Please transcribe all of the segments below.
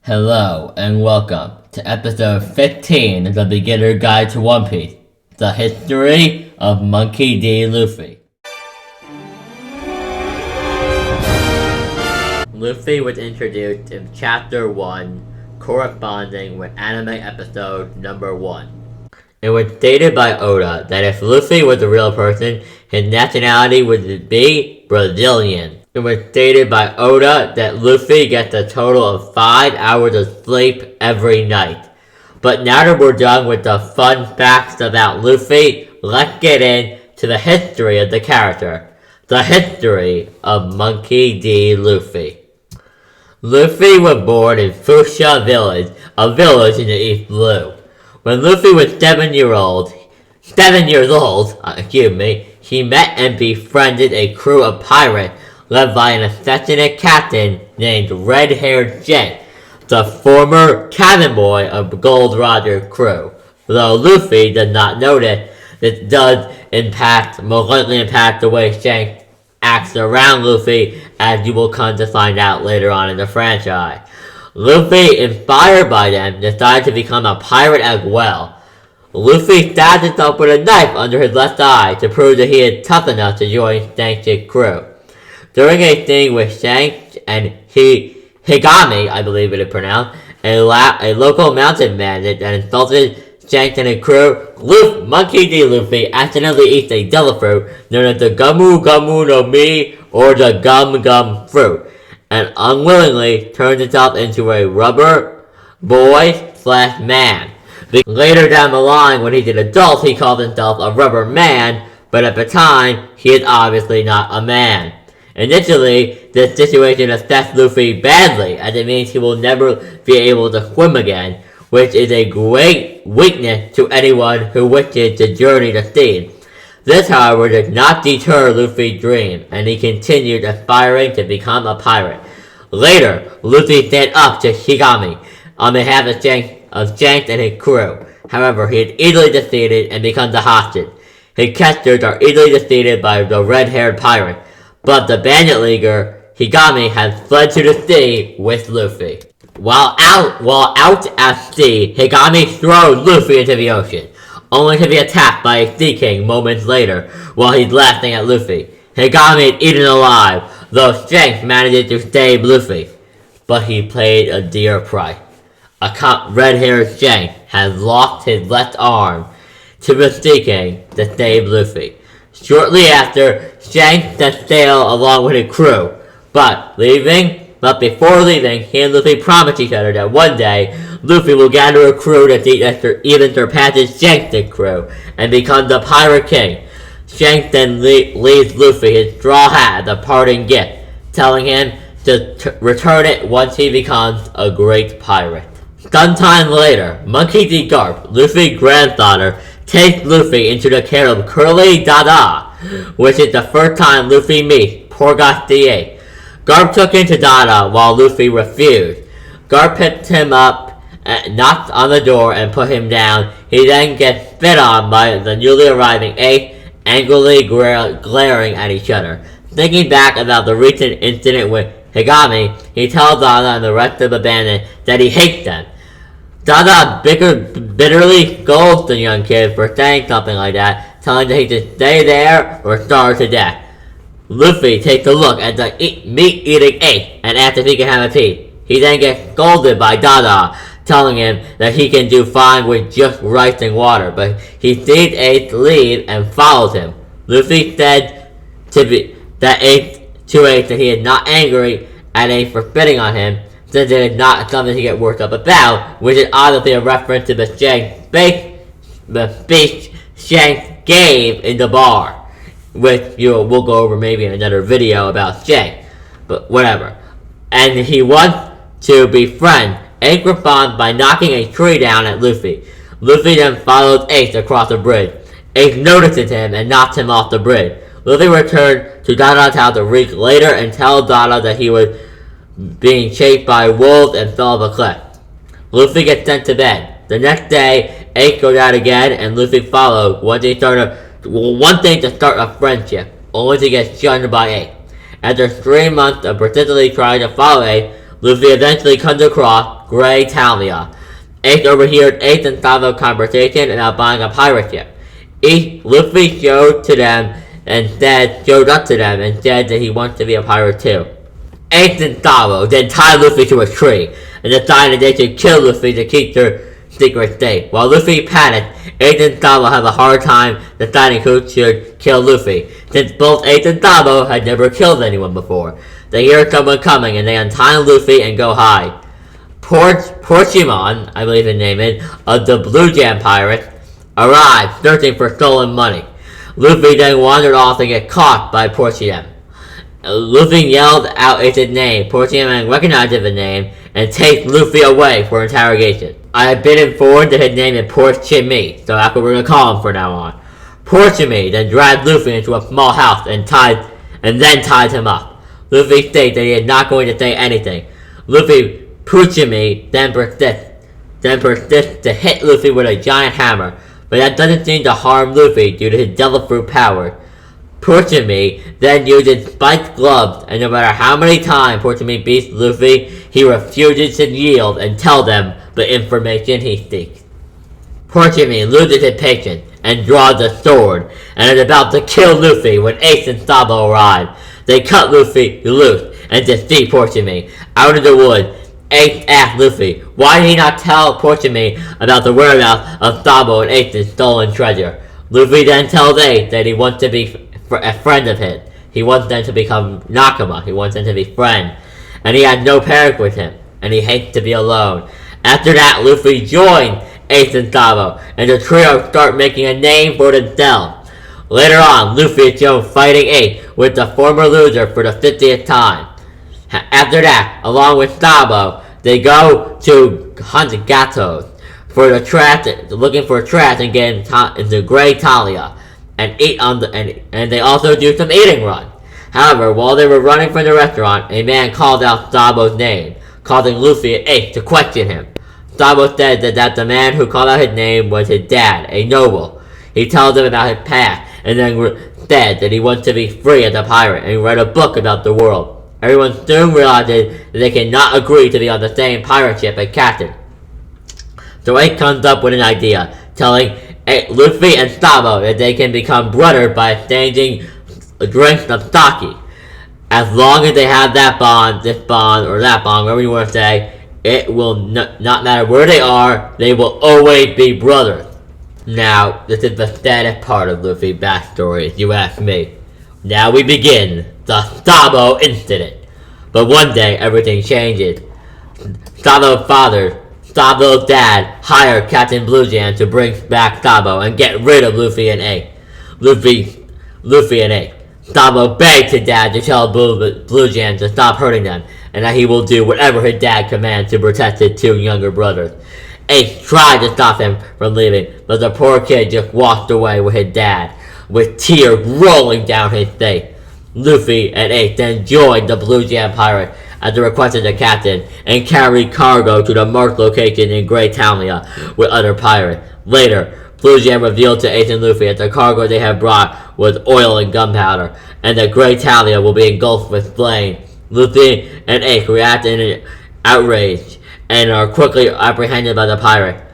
Hello and welcome to episode 15 of the Beginner Guide to One Piece, the history of Monkey D. Luffy. Luffy was introduced in Chapter 1, corresponding with anime episode number 1. It was stated by Oda that if Luffy was a real person, his nationality would be Brazilian. It was stated by Oda that Luffy gets a total of 5 hours of sleep every night. But now that we're done with the fun facts about Luffy, let's get into the history of the character. The history of Monkey D. Luffy. Luffy was born in Fuchsia Village, a village in the East Blue. When Luffy was 7 years old, he met and befriended a crew of pirates led by an affectionate captain named Red-Haired Shanks, the former cabin boy of Gold Roger's crew. Though Luffy did not notice, this does malignantly impact the way Shanks acts around Luffy, as you will come to find out later on in the franchise. Luffy, inspired by them, decided to become a pirate as well. Luffy stabbed himself with a knife under his left eye to prove that he is tough enough to join Shanks' crew. During a thing with Shanks and Higami, I believe it is pronounced, a local mountain bandit that insulted Shanks and his crew, Monkey D. Luffy accidentally eats a devil fruit known as the Gumu Gumu no Mi, or the Gum Gum fruit, and unwillingly turns himself into a rubber boy/man. Later down the line, when he's an adult, he calls himself a rubber man, but at the time, he is obviously not a man. Initially, this situation affects Luffy badly, as it means he will never be able to swim again, which is a great weakness to anyone who wishes to journey the sea. This, however, did not deter Luffy's dream, and he continued aspiring to become a pirate. Later, Luffy stands up to Higami on behalf of Shanks and his crew. However, he is easily defeated and becomes a hostage. His captors are easily defeated by the red-haired pirate, but the bandit leader, Higami, has fled to the sea with Luffy. While out at sea, Higami throws Luffy into the ocean, only to be attacked by a Sea King moments later while he's laughing at Luffy. Higami is eaten alive, though Shanks manages to save Luffy, but he paid a dear price. Red-haired Shanks has lost his left arm to the Sea King to save Luffy. Shortly after, Shanks set sail along with his crew, but before leaving, he and Luffy promise each other that one day, Luffy will gather a crew that even surpasses Shanks' crew, and become the Pirate King. Shanks then leaves Luffy his straw hat as a parting gift, telling him to return it once he becomes a great pirate. Sometime later, Monkey D. Garp, Luffy's grandfather, takes Luffy into the care of Curly Dada, which is the first time Luffy meets Porgas D8. Garp took him to Dada while Luffy refused. Garp picked him up, knocked on the door, and put him down. He then gets spit on by the newly arriving 8, angrily glaring at each other. Thinking back about the recent incident with Higami, he tells Dada and the rest of the bandit that he hates them. Dada bitterly scolds the young kid for saying something like that, telling that he should stay there or starve to death. Luffy takes a look at the meat-eating ape and asks if he can have a piece. He then gets scolded by Dada, telling him that he can do fine with just rice and water, but he sees Ace leave and follows him. Luffy said to Ace that he is not angry at Ace for spitting on him, since it is not something to get worked up about, which is obviously a reference to the speech Shanks gave in the bar, which we'll go over maybe in another video about Shanks, but whatever. And he wants to befriend. Ace responds by knocking a tree down at Luffy. Luffy then follows Ace across the bridge. Ace notices him and knocks him off the bridge. Luffy returns to Dada's house a week later and tells Dada that he was being chased by wolves and fell off a cliff. Luffy gets sent to bed. The next day, Ace goes out again and Luffy follows, wanting to start a friendship, only to get shunned by Ace. After 3 months of persistently trying to follow Ace, Luffy eventually comes across Grey Talia. Ace overheard Ace and Savo's conversation about buying a pirate ship. Luffy showed up to them and said that he wants to be a pirate too. Ace and Savo then tied Luffy to a tree and decided they should kill Luffy to keep their secret safe. While Luffy panicked, Ace and Savo had a hard time deciding who should kill Luffy, since both Ace and Savo had never killed anyone before. They hear someone coming and they untie Luffy and go hide. Porcimon, I believe his name is, of the Blue Jam Pirates, arrived searching for stolen money. Luffy then wandered off and get caught by Porcimon. Luffy yelled out Ace's name. Porcimon recognized his name and takes Luffy away for interrogation. I have been informed that his name is Porcimi, so that's what we're gonna call him from now on. Porcimi then dragged Luffy into a small house and then tied him up. Luffy states that he is not going to say anything. Porcimi then persists to hit Luffy with a giant hammer, but that doesn't seem to harm Luffy due to his devil fruit power. Porcimi then uses spiked gloves, and no matter how many times Porcimi beats Luffy, he refuses to yield and tell them the information he seeks. Porcimi loses his patience and draws a sword, and is about to kill Luffy when Ace and Sabo arrive. They cut Luffy loose and defeat Porcimi. Out of the woods, Ace asked Luffy, why did he not tell Porcimi about the whereabouts of Sabo and Ace's stolen treasure? Luffy then tells Ace that he wants to be a friend of his. He wants them to become Nakama. He wants them to be friends. And he has no parents with him. And he hates to be alone. After that, Luffy joined Ace and Sabo, and the trio start making a name for themselves. Later on, Luffy is shown fighting Ace with the former loser for the 50th time. After that, along with Sabo, they go to hunt gatos for the trash, looking for trash and get into Grey Talia, and eat and they also do some eating runs. However, while they were running from the restaurant, a man called out Sabo's name, causing Luffy and Ace to question him. Sabo said that the man who called out his name was his dad, a noble. He tells him about his past, and then said that he wants to be free as a pirate, and write a book about the world. Everyone soon realizes that they cannot agree to be on the same pirate ship as Captain. So Ace comes up with an idea, telling Luffy and Sabo that they can become brothers by exchanging drinks of sake. As long as they have that bond, whatever you want to say, it will not matter where they are, they will always be brothers. Now, this is the saddest part of Luffy's backstory, if you ask me. Now we begin the Sabo incident. But one day, everything changes. Sabo's dad, hired Captain Blue Jam to bring back Sabo and get rid of Luffy and Ace. Luffy and Ace. Sabo begged his dad to tell Blue Jam to stop hurting them, and that he will do whatever his dad commands to protect his two younger brothers. Ace tried to stop him from leaving, but the poor kid just walked away with his dad, with tears rolling down his face. Luffy and Ace then joined the Blue Jam Pirate at the request of the captain and carried cargo to the marked location in Grey Talia with other pirates. Later, Blue Jam revealed to Ace and Luffy that the cargo they had brought was oil and gunpowder, and that Grey Talia will be engulfed with flames. Luffy and Ace react in outrage and are quickly apprehended by the pirate.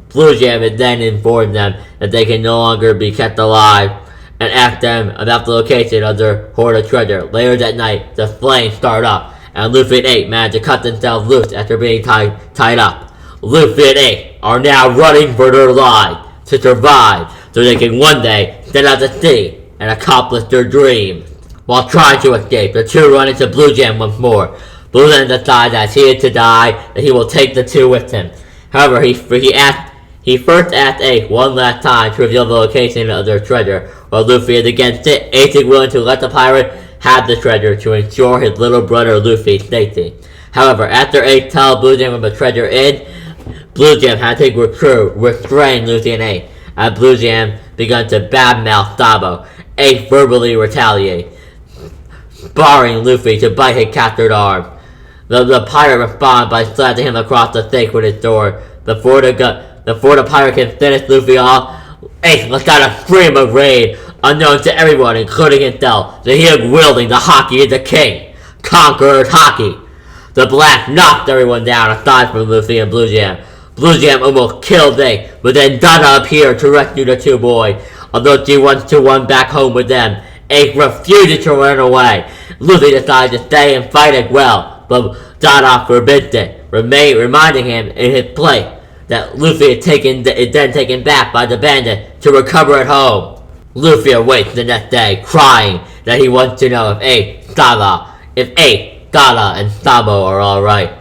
Blue Jam then informed them that they can no longer be kept alive and asked them about the location of their hoard of treasure. Later that night, the flames start up, and Luffy and Ace manage to cut themselves loose after being tied up. Luffy and Ace are now running for their lives to survive so they can one day set out to sea and accomplish their dreams. While trying to escape, the two run into Blue Jam once more. Blue Jam decides that he is to die, that he will take the two with him. However, he first asked Ace one last time to reveal the location of their treasure. While Luffy is against it, Ace is willing to let the pirate have the treasure to ensure his little brother Luffy's safety. However, after Ace tells Blue Jam where the treasure is, Blue Jam had to restrain Luffy and Ace. As Blue Jam began to badmouth Sabo, Ace verbally retaliates, barring Luffy to bite his captured arm. The pirate responds by slapping him across the face with his sword. Before the pirate can finish Luffy off, Ace lets out a scream of rage, unknown to everyone, including himself, that he is wielding the Haki of the King, Conqueror's Haki. The blast knocked everyone down aside from Luffy and Blue Jam. Blue Jam almost killed Ace, but then Dada appeared to rescue the two boys. Although she wants to run back home with them, Ace refuses to run away. Luffy decides to stay and fight as well, but Dada forbids it, reminding him in his place that Luffy is then taken back by the bandit to recover at home. Luffy awakes the next day, crying that he wants to know if Ace, Dada, and Sabo are alright.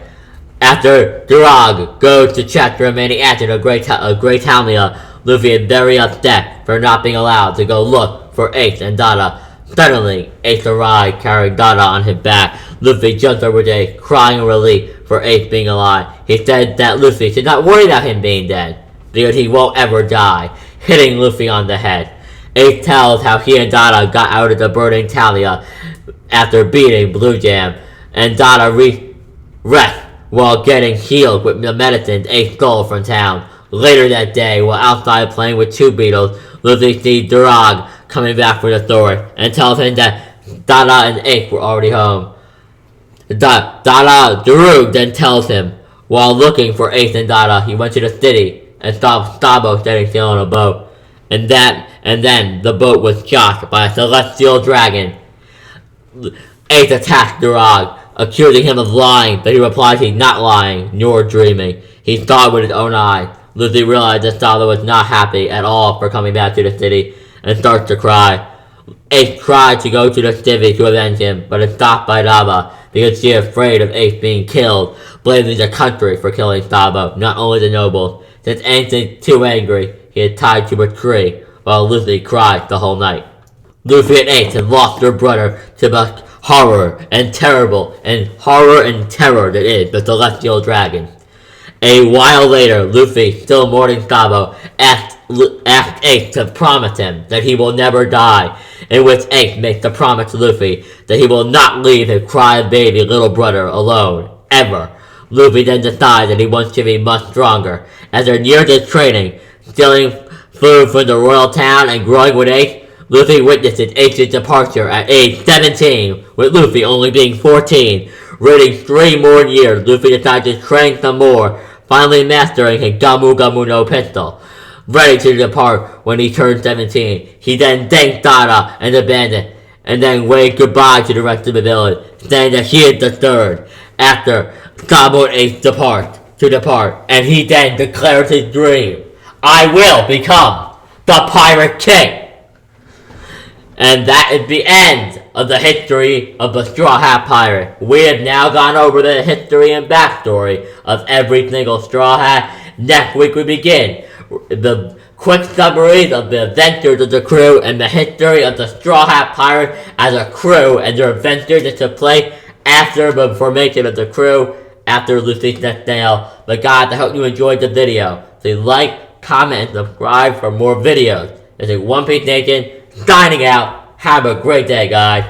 After Durag goes to check the remaining actors of Great Talmia, Luffy is very upset for not being allowed to go look for Ace and Dada. Suddenly, Ace arrives carrying Dada on his back. Luffy jumps over to Ace, crying in relief for Ace being alive. He says that Luffy should not worry about him being dead, because he won't ever die, hitting Luffy on the head. Ace tells how he and Dada got out of the burning Talia after beating Blue Jam, and Dada rests while getting healed with the medicines Ace stole from town. Later that day, while outside playing with two beetles, Luffy sees Durag coming back for the sword and tells him that Dada and Ace were already home. Durag then tells him, while looking for Ace and Dada, he went to the city and saw Sabo setting sail on a boat. And then the boat was shocked by a celestial dragon. Ace attacked Durag, accusing him of lying, but he replies he's not lying, nor dreaming. He saw it with his own eyes. Luffy realized that Sabo was not happy at all for coming back to the city, and starts to cry. Ace tried to go to the city to avenge him, but is stopped by Daba because she is afraid of Ace being killed, blaming the country for killing Sabo, not only the nobles. Since Ace is too angry, he is tied to a tree, while Luffy cries the whole night. Luffy and Ace have lost their brother to the horror and terror that is the celestial dragon. A while later, Luffy, still mourning Sabo, asked Ace to promise him that he will never die, in which Ace makes the promise to Luffy that he will not leave his crybaby little brother alone, ever. Luffy then decides that he wants to be much stronger. As they're near his training, stealing food from the royal town and growing with Ace, Luffy witnesses Ace's departure at age 17, with Luffy only being 14. Waiting 3 more years, Luffy decides to train some more, finally mastering his Gamu Gamu no pistol. Ready to depart when he turns 17, he then thanks Dada and the bandit, and then waves goodbye to the rest of the village, saying that he is the third. After Sabo and Ace depart, and he then declares his dream: I will become the Pirate King! And that is the end of the history of the Straw Hat Pirate. We have now gone over the history and backstory of every single Straw Hat. Next week we begin the quick summaries of the adventures of the crew and the history of the Straw Hat Pirate as a crew and their adventures that took place after the formation of the crew after Luffy's next nail. But guys, I hope you enjoyed the video. Please like, comment, and subscribe for more videos. This is One Piece Nation signing out. Have a great day, guys.